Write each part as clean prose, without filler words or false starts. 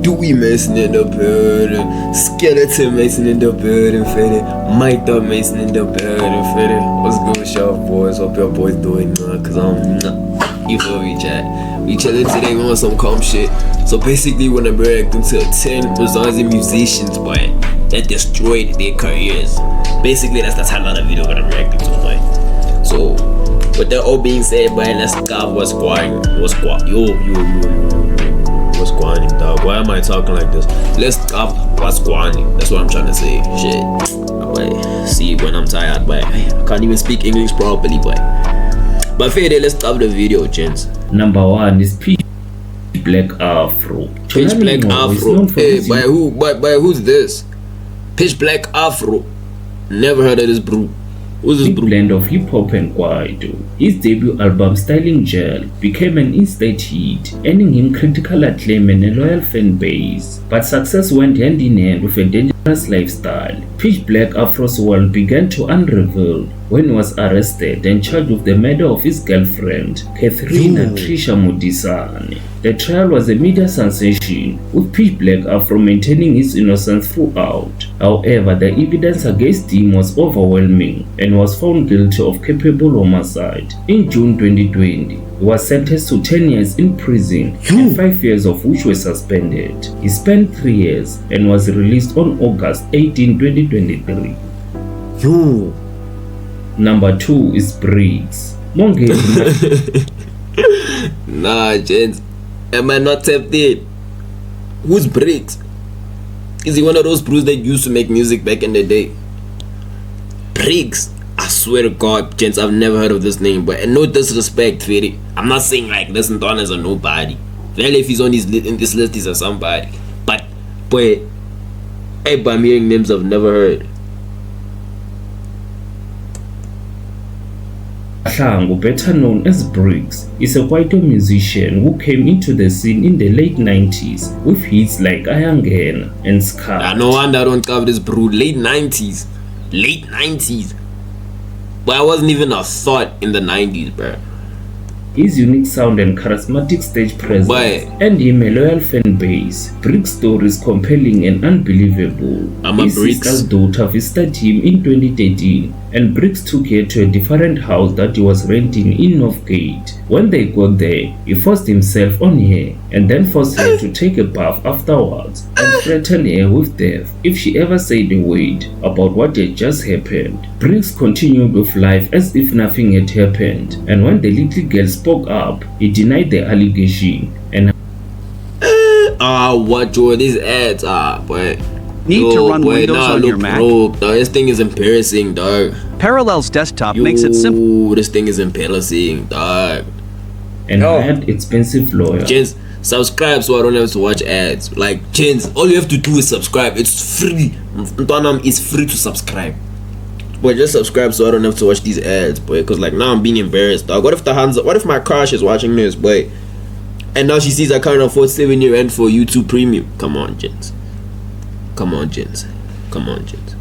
Dewey Mason in the building, Skeleton Mason in the building, fitted. Mike Up Mason in the building, fitted. What's good with y'all boys? Hope y'all boys doing good, cause you feel me, chat. We chillin' today, we on some calm shit. So basically, when I reacting to 10 Brazilian musicians, boy, that destroyed their careers. Basically, that's the title of the video that I'm reacting to, boy. So, with that all being said, boy, let's start what's going. What's going? What's going, dog? Why am I talking like this? Let's stop what's going. That's what I'm trying to say. Shit. Boy, see when I'm tired, boy. I can't even speak English properly, boy. But fair day, let's stop the video, gents. Number 1 is Pitch Black Afro. Pitch Black Afro. Hey, by who? By who's this? Pitch Black Afro. Never heard of this bro. Who's this bro? Blend of hip hop and kwaito. His debut album Styling Gel became an instant hit, earning him critical acclaim and a loyal fan base. But success went hand in hand with a dangerous lifestyle. Pitch Black Afro's world began to unravel when he was arrested and charged with the murder of his girlfriend, Katharina Trisha Modisane. The trial was a media sensation, with Pitch Black Afro maintaining his innocence throughout. However, the evidence against him was overwhelming and was found guilty of culpable homicide. In June 2020, he was sentenced to 10 years in prison, and 5 years of which were suspended. He spent 3 years and was released on August 18, 2023. Number 2 is Briggs. Nah, gents. Am I not tapped in? Who's Briggs? Is he one of those bros that used to make music back in the day? Briggs? I swear to God, gents, I've never heard of this name, but no disrespect, Fede. I'm not saying like this and is a nobody. Well, if he's on his in this list, he's a somebody. But, boy, hey, I'm hearing names I've never heard. Hlango, better known as Briggs, is a kwaito musician who came into the scene in the late 90s with hits like Ayangena and Ska. No wonder I don't cover this bro. Late 90s. Late 90s. But I wasn't even a thought in the 90s, bro. His unique sound and charismatic stage presence earned him a loyal fan base. Briggs' story is compelling and unbelievable. His sister's daughter visited him in 2013, and Briggs took her to a different house that he was renting in Northgate. When they got there, he forced himself on her and then forced her to take a bath afterwards and threatened her with death if she ever said a word about what had just happened. Briggs continued with life as if nothing had happened, and when the little girl spoke up, he denied the allegation and what Joe, these ads boy. Need to run Windows on your Mac? Dog, this thing is embarrassing, dog. Parallels Desktop makes it simple. This thing is embarrassing, dog. And hired expensive lawyer. Gents, subscribe so I don't have to watch ads. Like, gents, all you have to do is subscribe. It's free. It's free to subscribe. But just subscribe so I don't have to watch these ads, boy. Cause like now I'm being embarrassed, dog. What if my crush is watching this, boy? And now she sees I can't afford 7-year rent for YouTube Premium. Come on, gents. Come on, gents. Come on, gents.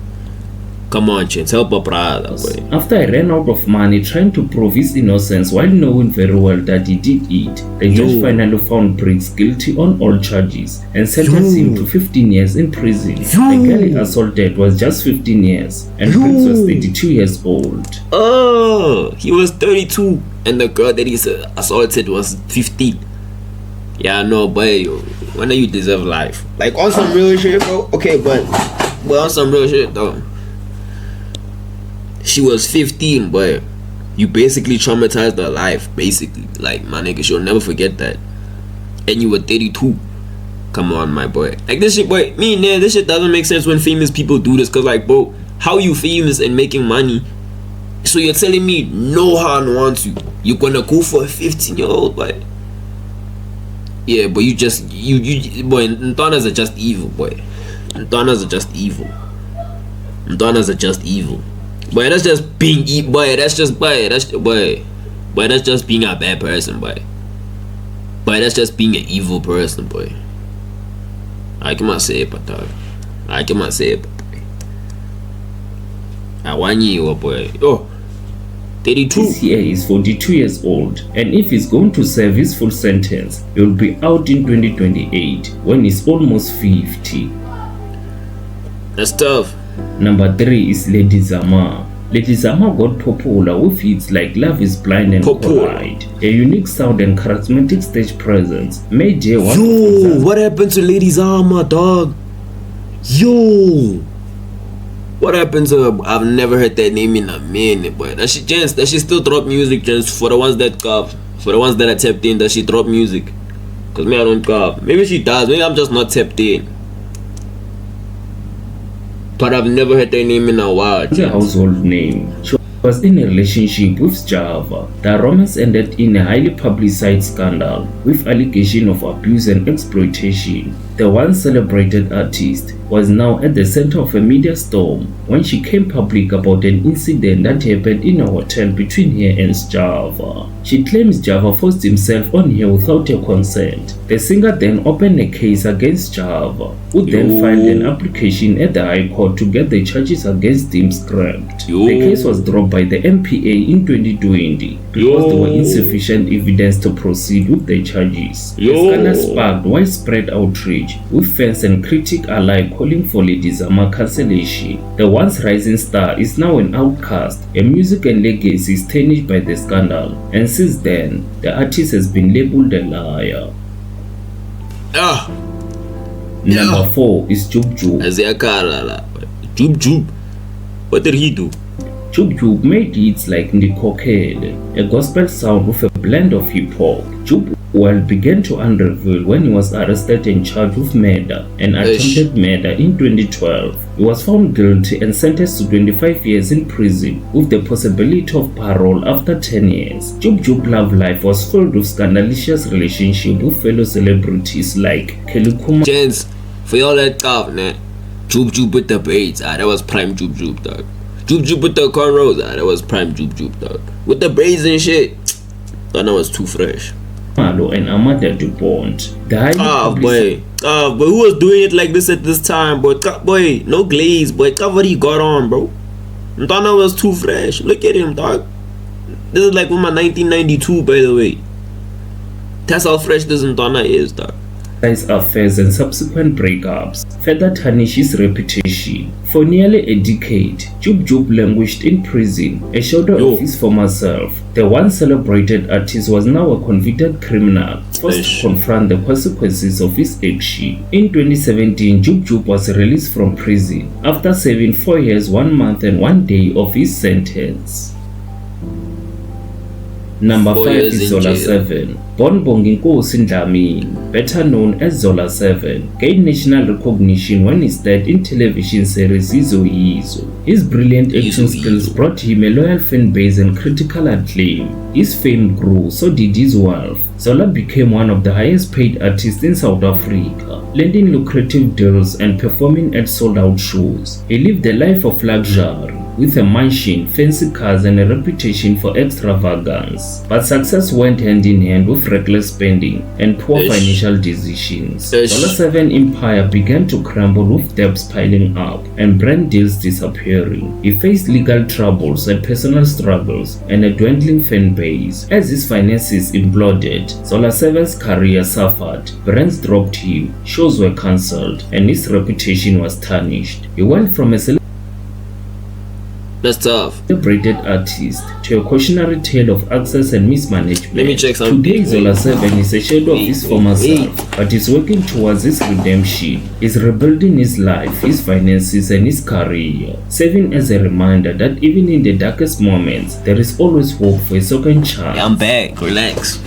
Come on, gents. Help a brother, boy. After I ran out of money trying to prove his innocence while knowing very well that he did it, the judge finally found Briggs guilty on all charges and sentenced him to 15 years in prison. The girl he assaulted was just 15 years and Briggs was 32 years old. Oh, he was 32 and the girl that he assaulted was 15. Yeah, no, boy, when do you deserve life? Like on some real shit, bro. Okay, but on some real shit, though. She was 15, but you basically traumatized her life, basically. Like, my nigga, she'll never forget that. And you were 32. Come on, my boy. Like, this shit, boy, this shit doesn't make sense when famous people do this. Cause, like, bro, how you famous and making money? So you're telling me no one wants you. You're gonna go for a 15-year-old, boy. Yeah, but boy, Ntanas are just evil, boy. Ntanas are just evil. Ntanas are just evil. Boy, that's just being evil, boy. That's just being a bad person, boy. Boy, that's just being an evil person, boy. I cannot say it, but boy. I want you, boy. Oh, 32. This year he's 42 years old, and if he's going to serve his full sentence, he'll be out in 2028 when he's almost 50. That's tough. Number 3 is Lady Zama. Lady Zama got popular with hits like Love is Blind and Collide. A unique sound and charismatic stage presence made her one. Yo, what happened to Lady Zama, dog? Yo, what happened to her? I've never heard that name in a minute, boy. Does she still drop music, gents? For the ones that are tapped in, does she drop music? Cause me, I don't carve. Maybe she does. Maybe I'm just not tapped in. But I've never heard that name in a while. It's a household name. She was in a relationship with Java. The romance ended in a highly publicized scandal with allegation of abuse and exploitation. The once celebrated artist was now at the center of a media storm when she came public about an incident that happened in a hotel between her and Java. She claims Java forced himself on her without her consent. The singer then opened a case against Java, who then filed an application at the High Court to get the charges against him scrapped. The case was dropped by the MPA in 2020 because there were insufficient evidence to proceed with the charges. The scandal sparked widespread outrage, with fans and critics alike calling for Lady Zama cancellation. The once rising star is now an outcast. Her music and legacy is tarnished by the scandal, and since then, the artist has been labeled a liar. Number 4 is Jub Jub. Jub Jub. What did he do? Jub Jub made hits like Ndikokele, a gospel sound with a blend of hip-hop. Jub Jub began to unravel when he was arrested and charged with murder and attempted murder in 2012. He was found guilty and sentenced to 25 years in prison with the possibility of parole after 10 years. Jub Jub's love life was filled with scandalous relationships with fellow celebrities like Kelly Kumar. Gents, for y'all that stuff, man. Jub Jub with the braids, that was prime Jub Jub, dog. Jub Jub with the cornrows, that was prime Jub Jub, dog. With the braids and shit, that was too fresh. And Amanda DuPont. But who was doing it like this at this time, boy? Boy, no glaze, boy. What he got on, bro? Ndana was too fresh. Look at him, dog. This is like with my 1992, by the way. That's how fresh this Ndana is, dog. His affairs and subsequent breakups further tarnish his reputation. For nearly a decade, Jub Jub languished in prison, a shadow of his former self. The once celebrated artist was now a convicted criminal, forced to confront the consequences of his action. In 2017, Jub Jub was released from prison after serving 4 years, 1 month and 1 day of his sentence. Number 5 is Zola 7. Born Bonginkosi Dlamini, better known as Zola 7, gained national recognition when he starred in television series Yizo Yizo. His brilliant action skills brought him a loyal fan base and critical acclaim. His fame grew, so did his wealth. Zola became one of the highest paid artists in South Africa, landing lucrative deals and performing at sold-out shows. He lived a life of luxury, with a mansion, fancy cars and a reputation for extravagance. But success went hand in hand with reckless spending and poor financial decisions. Zola 7 empire began to crumble with debts piling up and brand deals disappearing. He faced legal troubles and personal struggles and a dwindling fan base. As his finances imploded, Zola 7's career suffered. Brands dropped him, shows were cancelled, and his reputation was tarnished. He went from a That's tough. Celebrated artist to a cautionary tale of access and mismanagement. Let me check something. Today, Zola 7 is a shadow of his former self, but is working towards his redemption. He's rebuilding his life, his finances, and his career, serving as a reminder that even in the darkest moments, there is always hope for a second chance. Yeah, I'm back. Relax.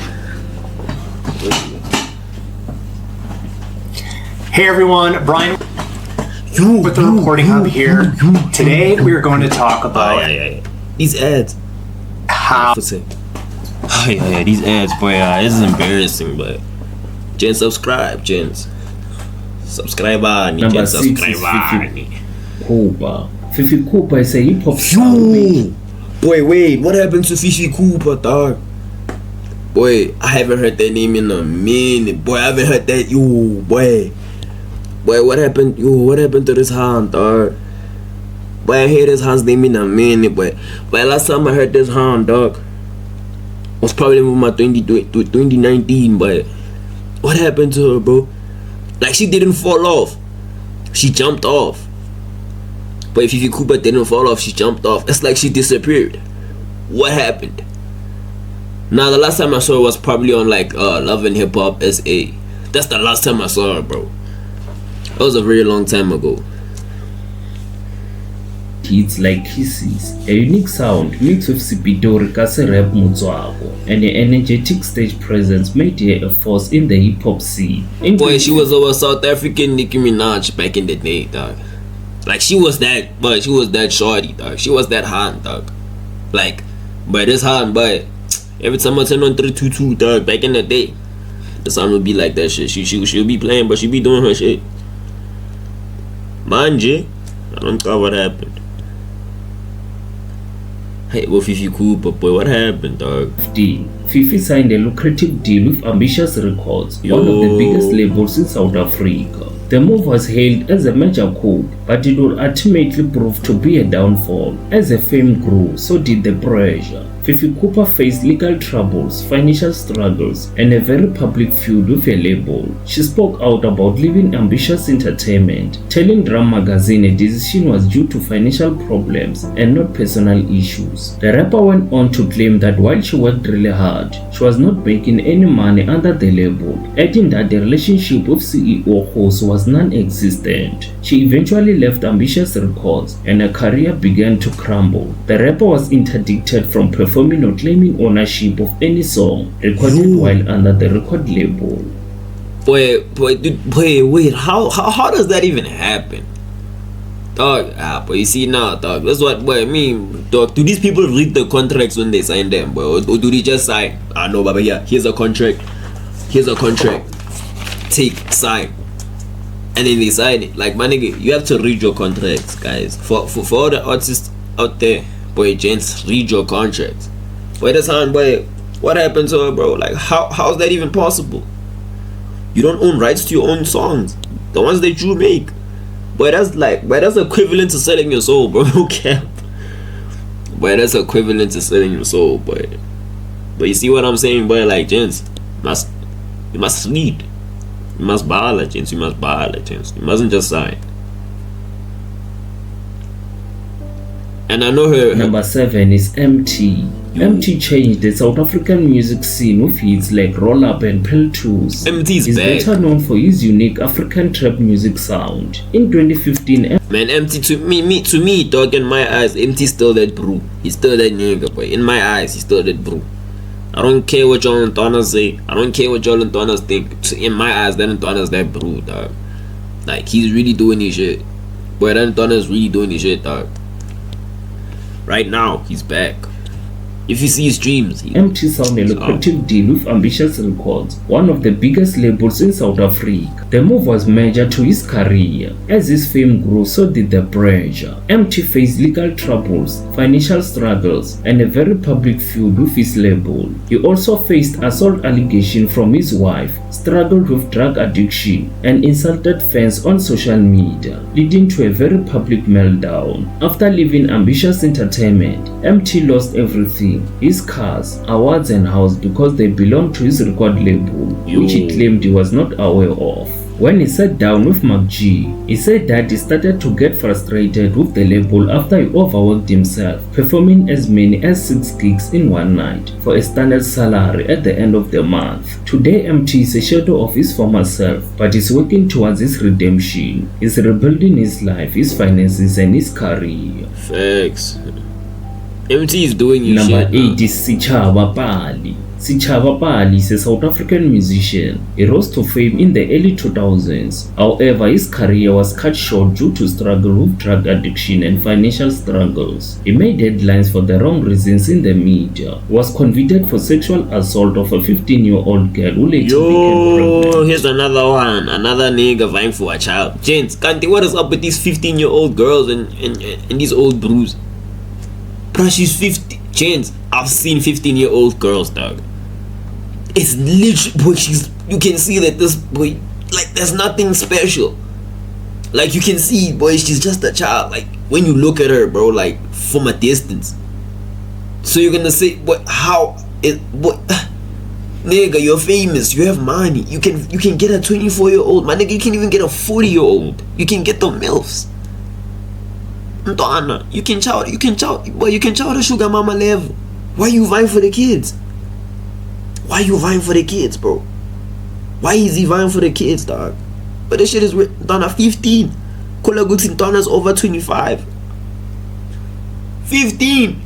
Hey everyone, Brian with the Reporting Hub here. Today we are going to talk about these ads. How these ads, boy. This is embarrassing, but gents, subscribe, gents. Subscriber, Number 6 is Fifi Cooper. Fifi Cooper is a hip hop star. Boy, wait, what happened to Fifi Cooper, dog? Boy, I haven't heard that name in a minute. Boy, I haven't heard that. Boy, what happened? What happened to this hand, dog? But I hear this Hans name in a minute, but last time I heard this Hans, dog, was probably with my 2019, but what happened to her, bro? Like, she didn't fall off. She jumped off. But if Fifi Cooper didn't fall off, she jumped off. It's like she disappeared. What happened? Now, the last time I saw her was probably on, like, Love and Hip Hop SA. That's the last time I saw her, bro. That was a very long time ago. Hits like Kisses, a unique sound mixed with Sipidori Kase rap Mutswako, and an energetic stage presence made her a force in the hip hop scene. Boy, she was our South African Nicki Minaj back in the day, dog. Like, she was that, but she was that shorty, dog. She was that hot, dog. Like, but this hot, but every time I turn on 322, dog, back in the day, the sound would be like that shit. She'll be playing, but she be doing her shit. Manje, I don't know what happened. Hey, well, Fifi Cooper, boy, what happened, dog? Fifi signed a lucrative deal with Ambitious Records, one of the biggest labels in South Africa. The move was hailed as a major coup, but it would ultimately prove to be a downfall. As the fame grew, so did the pressure. Fifi Cooper faced legal troubles, financial struggles, and a very public feud with a label. She spoke out about leaving Ambitious Entertainment, telling Drum Magazine a decision was due to financial problems and not personal issues. The rapper went on to claim that while she worked really hard, she was not making any money under the label, adding that the relationship with CEO Host was non-existent. She eventually left Ambitious Records and her career began to crumble. The rapper was interdicted from performing or claiming ownership of any song recorded while under the record label. Wait, how does that even happen? Dog, but you see now, dog, that's what, boy, I mean, dog, do these people read the contracts when they sign them, boy, or do they just sign? No, Baba, yeah, here's a contract, take, sign, and then they sign it. Like, my nigga, you have to read your contracts, guys. For all the artists out there, boy, gents, read your contracts. Boy, that's how, boy, what happened to her, bro? Like, how's that even possible? You don't own rights to your own songs, the ones that you make. Boy, that's equivalent to selling your soul, bro. No cap. Boy, that's equivalent to selling your soul, boy. But you see what I'm saying, boy? Like, gents, you must read. You must buy, gents. You must buy, gents. You mustn't just sign. And I know her. Number 7 is MT. MT changed the South African music scene with hits like Roll Up and Pill 2s. MT's He's back. better known for his unique African trap music sound. In 2015, Man, MT to me, dog, in my eyes, MT still that bro. He's still that nigga, boy. In my eyes, he's still that bro. I don't care what y'all Ntonas say. I don't care what y'all Ntonas think. In my eyes, that Ntona's that bro, dog. Like, he's really doing his shit. Boy, that Ntona's really doing his shit, dog. Right now, he's back. If you see his dreams, MT signed a lucrative deal with Ambitious Records, one of the biggest labels in South Africa. The move was major to his career. As his fame grew, so did the pressure. MT faced legal troubles, financial struggles, and a very public feud with his label. He also faced assault allegations from his wife, struggled with drug addiction, and insulted fans on social media, leading to a very public meltdown. After leaving Ambitious Entertainment, MT lost everything. His cars, awards and house because they belonged to his record label, which he claimed he was not aware of. When he sat down with Mac G, he said that he started to get frustrated with the label after he overworked himself, performing as many as 6 gigs in one night for a standard salary at the end of the month. Today, MT is a shadow of his former self, but is working towards his redemption. He's rebuilding his life, his finances and his career. Facts. MT is doing his Number shit. 8 is Sitjhaba Pali. Sitjhaba Pali is a South African musician. He rose to fame in the early 2000s. However, his career was cut short due to struggle with drug addiction and financial struggles. He made headlines for the wrong reasons in the media. He was convicted for sexual assault of a 15-year-old girl who later became pregnant. Here's another one. Another nigga vying for a child. Gents, Kanti, what is up with these 15-year-old girls and these old brews? Bruh, she's 50. Gents, I've seen 15-year-old girls, dog. It's literally, boy, you can see that this boy, like, there's nothing special. Like, you can see, boy, she's just a child. Like, when you look at her, bro, like from a distance. So you're gonna say, what? How? What? Nigga, you're famous. You have money. You can get a 24-year-old. My nigga, you can even get a 40-year-old. You can get the MILFs. Mtwana, you can chow the sugar mama level. Why you vying for the kids? Why you vying for the kids, bro? Why is he vying for the kids, dog? But this shit is done at 15. Kola Gooks in Tana's over 25. 15.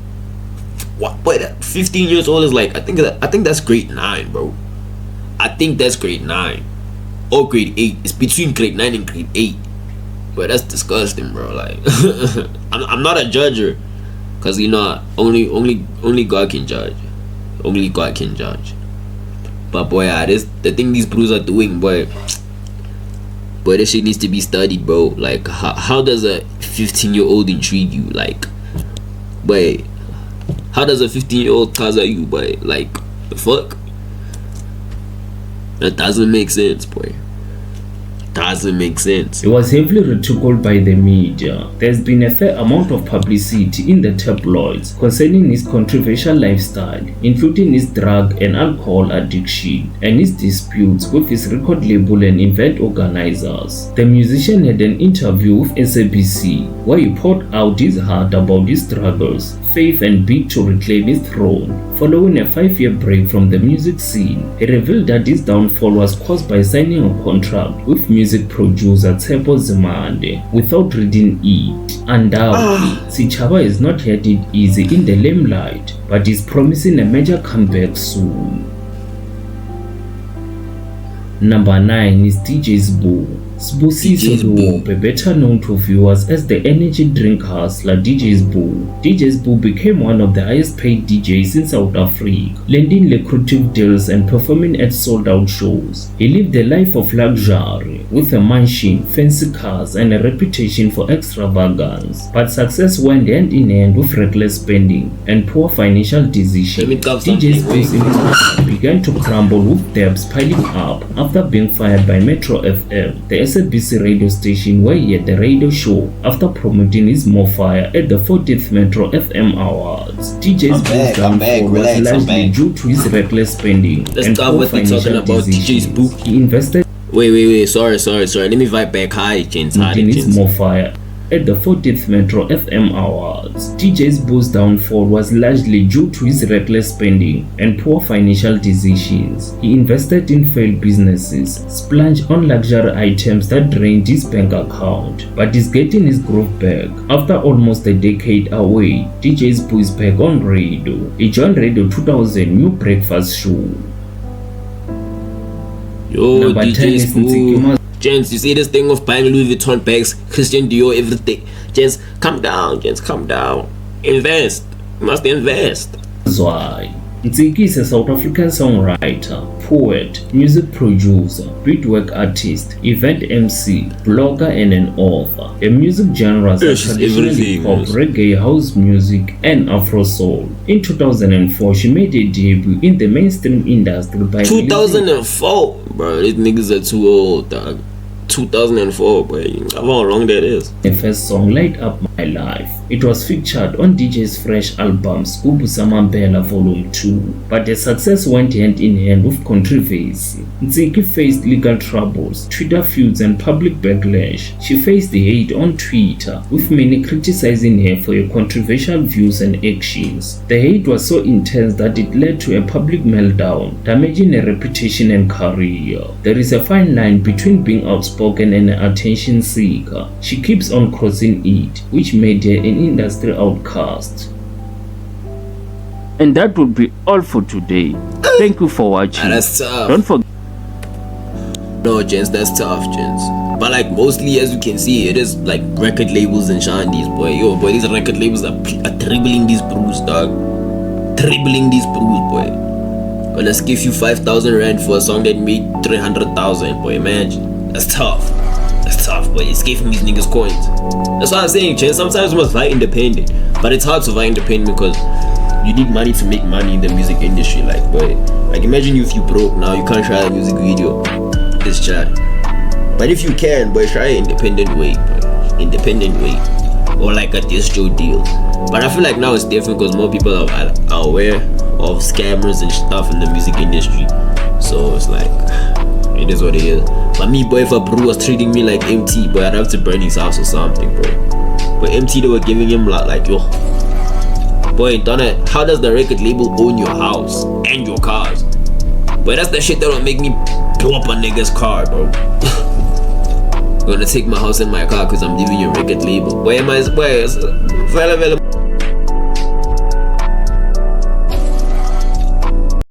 What? Wait, 15 years old is like, I think that's grade 9, bro. I think that's grade 9 or grade 8. It's between grade 9 and grade 8. But that's disgusting, bro. Like, I'm not a judger, cause you know only God can judge. Only God can judge. But boy, the thing these bros are doing, boy, this shit needs to be studied, bro. Like, how does a 15-year-old intrigue you? Like, boy, how does a 15-year-old cause you, boy? Like, the fuck? That doesn't make sense, boy. Doesn't make sense. He was heavily ridiculed by the media. There's been a fair amount of publicity in the tabloids concerning his controversial lifestyle, including his drug and alcohol addiction and his disputes with his record label and event organizers. The musician had an interview with SABC where he poured out his heart about his struggles, faith and bid to reclaim his throne. Following a 5-year break from the music scene, he revealed that his downfall was caused by signing a contract with music producer Tshepo Zimande without reading it. Undoubtedly, Sitjhaba has not had it easy in the limelight, but is promising a major comeback soon. Number 9 is DJ Sbu. Sibusiso Luope, better known to viewers as the energy drink hustler DJ Sbu. DJ Sbu became one of the highest paid DJs in South Africa, landing lucrative deals and performing at sold-out shows. He lived a life of luxury, with a mansion, fancy cars, and a reputation for extravagance. But success went hand in hand with reckless spending and poor financial decisions. DJ Sbu's image began to crumble with debts piling up after being fired by Metro FM, the SABC radio station where he had the radio show after promoting his More Fire at the 40th Metro FM Awards. DJ Sbu's downfall was largely due to his reckless spending and poor financial decisions. He invested Wait, sorry. Let me vibe back. Hi, gents. in his More Fire at the 40th Metro FM Awards. DJ Sbu's downfall was largely due to his reckless spending and poor financial decisions. He invested in failed businesses, splurged on luxury items that drained his bank account, but is getting his groove back. After almost a decade away, DJ Sbu is back on radio. He joined Radio 2000 New Breakfast Show. Yo, Number 10 DJ is Sbu. Gents, you see this thing of buying Louis Vuitton bags, Christian Dior, everything. Gents, calm down, calm down. Invest. You must invest. Zwai. Ntsiki is a South African songwriter, poet, music producer, beatwork artist, event MC, blogger, and an author. Her music genres are traditionally pop, reggae, house music, and Afro soul. In 2004, she made a debut in the mainstream industry by 2004, bro. These niggas are too old, dog. 2004, bro. How long that is? The first song, Light Up My Life. It was featured on DJ's fresh album Skubu Samambela Volume 2, but the success went hand in hand with controversy. Ntsiki faced legal troubles, Twitter feuds, and public backlash. She faced the hate on Twitter, with many criticizing her for her controversial views and actions. The hate was so intense that it led to a public meltdown, damaging her reputation and career. There is a fine line between being outspoken and an attention seeker. She keeps on crossing it, which made her an industry outcast. And that would be all for today. Thank you for watching. That's tough. Don't forget. No, gents, that's tough, gents. But like mostly, as you can see, it is like record labels and shandies, boy. Yo, boy, these record labels are dribbling these brews, dog. Dribbling these brews, boy. Gonna give you 5,000 rand for a song that made 300,000, boy. Imagine. That's tough. That's tough, boy. It's giving these niggas coins. That's what I'm saying, Chen. Sometimes you must buy independent, but it's hard to buy independent because you need money to make money in the music industry. Like, boy, like imagine if you broke now, you can't try a music video. It's chat. But if you can, boy, try an independent way, boy. Independent way. or like a distro deal. But I feel like now it's different because more people are aware of scammers and stuff in the music industry. So it's like, it is what it is. But me, boy, if a bro was treating me like MT, boy, I'd have to burn his house or something, bro. But MT, they were giving him like, yo, boy, Donna, how does the record label own your house and your cars? Boy, that's the shit that'll make me blow up a nigga's car, bro. Gonna take my house and my car because I'm leaving your record label. Boy, fella,